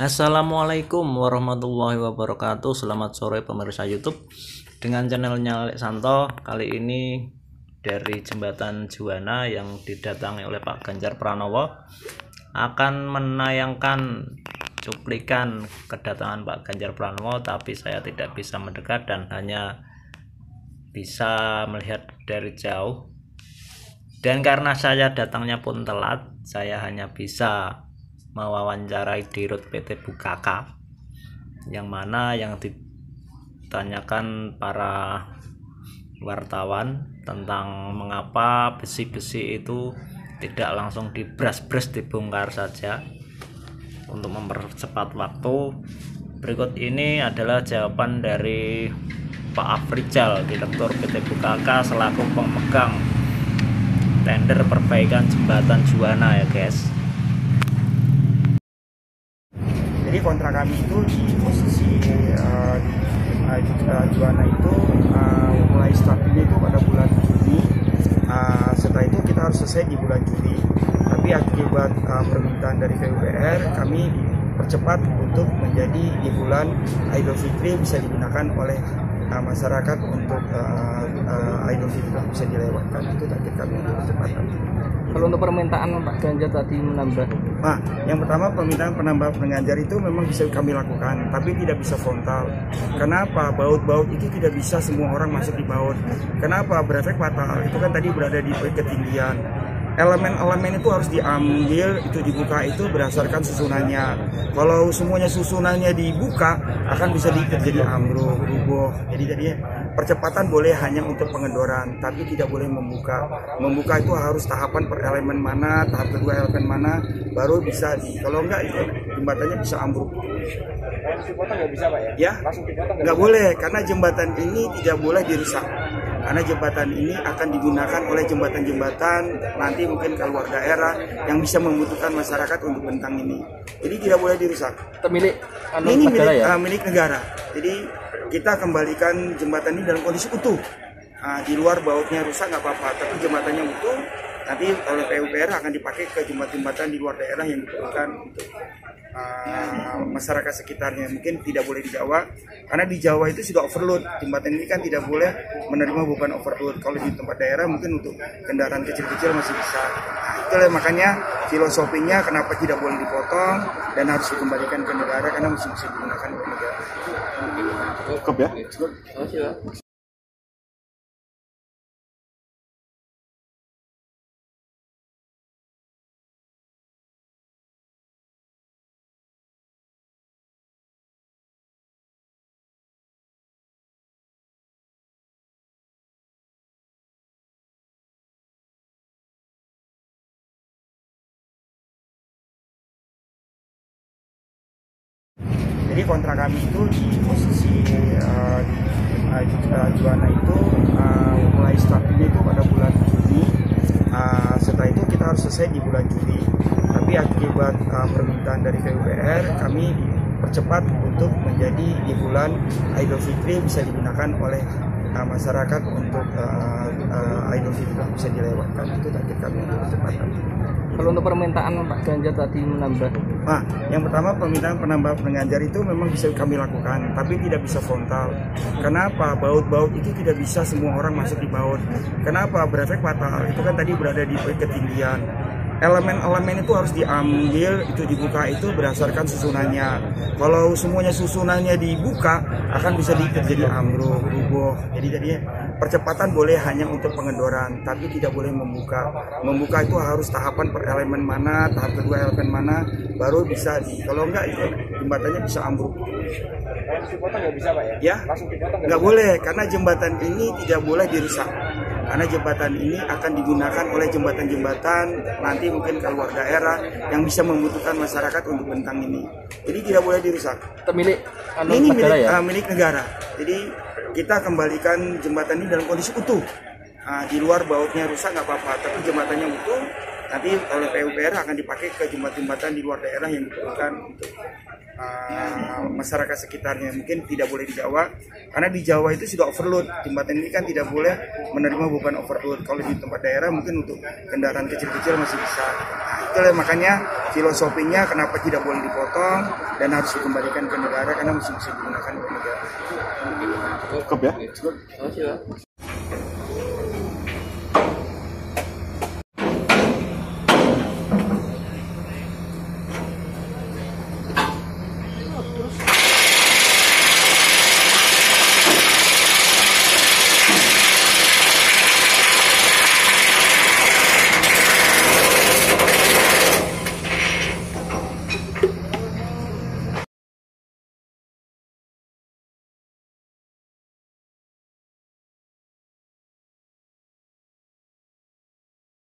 Assalamualaikum warahmatullahi wabarakatuh. Selamat sore pemirsa YouTube dengan channelnya Lek Santo. Kali ini dari Jembatan Juwana yang didatangi oleh Pak Ganjar Pranowo akan menayangkan cuplikan kedatangan Pak Ganjar Pranowo, tapi saya tidak bisa mendekat dan hanya bisa melihat dari jauh. Dan karena saya datangnya pun telat, saya hanya bisa mewawancarai Dirut PT Bukaka, yang mana yang ditanyakan para wartawan tentang mengapa besi-besi itu tidak langsung dibras-bras dibongkar saja untuk mempercepat waktu. Berikut ini adalah jawaban dari Pak Afrizal, Direktur PT Bukaka selaku pemegang tender perbaikan jembatan Juwana ya guys. Jadi kontrak kami itu di posisi Juwana itu mulai startnya itu pada bulan Juni. Setelah itu kita harus selesai di bulan Juli. Tapi akibat permintaan dari PUPR, kami percepat untuk menjadi di bulan Idul Fitri bisa digunakan oleh masyarakat untuk Idul Fitri bisa dilewatkan. Itu target kami untuk percepatan. Kalau untuk permintaan Pak Ganjar tadi menambah? Nah, yang pertama permintaan penambahan Pak Ganjar itu memang bisa kami lakukan, tapi tidak bisa frontal. Kenapa? Baut-baut itu tidak bisa semua orang masuk di baut. Kenapa? Berefek fatal. Itu kan tadi berada di ketinggian. Elemen-elemen itu harus diambil, itu dibuka itu berdasarkan susunannya. Kalau semuanya susunannya dibuka, akan bisa terjadi ambruk, rubuh. Jadi percepatan boleh hanya untuk pengendoran, tapi tidak boleh membuka. Membuka itu harus tahapan per elemen mana, tahap kedua elemen mana, baru bisa kalau enggak itu jembatannya bisa ambruk. Langsung dipotong nggak bisa Pak ya? Ya, nggak boleh, karena jembatan ini tidak boleh dirusak. Karena jembatan ini akan digunakan oleh jembatan-jembatan nanti mungkin keluar daerah yang bisa membutuhkan masyarakat untuk bentang ini. Jadi tidak boleh dirusak. Milik ini negara milik, ya? Milik negara. Jadi kita kembalikan jembatan ini dalam kondisi utuh. Di luar bautnya rusak nggak apa-apa, tapi jembatannya utuh. Nanti oleh PUPR akan dipakai ke jembatan-jembatan di luar daerah yang diperlukan untuk masyarakat sekitarnya. Mungkin tidak boleh di Jawa, karena di Jawa itu sudah overload. Jembatan ini kan tidak boleh menerima beban overload. Kalau di tempat daerah mungkin untuk kendaraan kecil-kecil masih bisa. Itulah makanya filosofinya kenapa tidak boleh dipotong dan harus dikembalikan ke negara, karena masih bisa digunakan oleh negara. Cukup ya? Jadi kontrak kami itu di posisi Juwana itu mulai startnya itu pada bulan Juni. Setelah itu kita harus selesai di bulan Juli. Tapi akibat permintaan dari PUPR, kami percepat untuk menjadi di bulan Idul Fitri bisa digunakan oleh masyarakat untuk Idul Fitri bisa dilewatkan. Itu target kami untuk percepatan. Kalau untuk permintaan Pak Ganjar tadi menambah? Nah, yang pertama permintaan penambahan Pak Ganjar itu memang bisa kami lakukan, tapi tidak bisa frontal. Kenapa? Baut-baut itu tidak bisa semua orang masuk di baut. Kenapa? Berefek fatal. Itu kan tadi berada di ketinggian. Elemen-elemen itu harus diambil, itu dibuka itu berdasarkan susunannya. Kalau semuanya susunannya dibuka, akan bisa terjadi ambruk, rubuh. Jadi percepatan boleh hanya untuk pengendoran, tapi tidak boleh membuka. Membuka itu harus tahapan per elemen mana, tahap kedua elemen mana, baru bisa kalau enggak itu jembatannya bisa ambruk. Langsung dipotong nggak bisa Pak ya? Ya, nggak boleh, karena jembatan ini tidak boleh dirusak. Karena jembatan ini akan digunakan oleh jembatan-jembatan nanti mungkin keluar daerah yang bisa membutuhkan masyarakat untuk bentang ini. Jadi tidak boleh dirusak. Milik ini negara milik, ya? Milik negara. Jadi kita kembalikan jembatan ini dalam kondisi utuh. Di luar bautnya rusak nggak apa-apa, tapi jembatannya utuh. nanti oleh PUPR akan dipakai ke jembatan-jembatan di luar daerah yang diperlukan untuk masyarakat sekitarnya. Mungkin tidak boleh di Jawa, karena di Jawa itu sudah overload. Jembatan ini kan tidak boleh menerima beban overload. Kalau di tempat daerah mungkin untuk kendaraan kecil-kecil masih bisa. Itulah makanya filosofinya kenapa tidak boleh dipotong dan harus dikembalikan ke negara, karena masih bisa digunakan oleh negara. Cukup ya.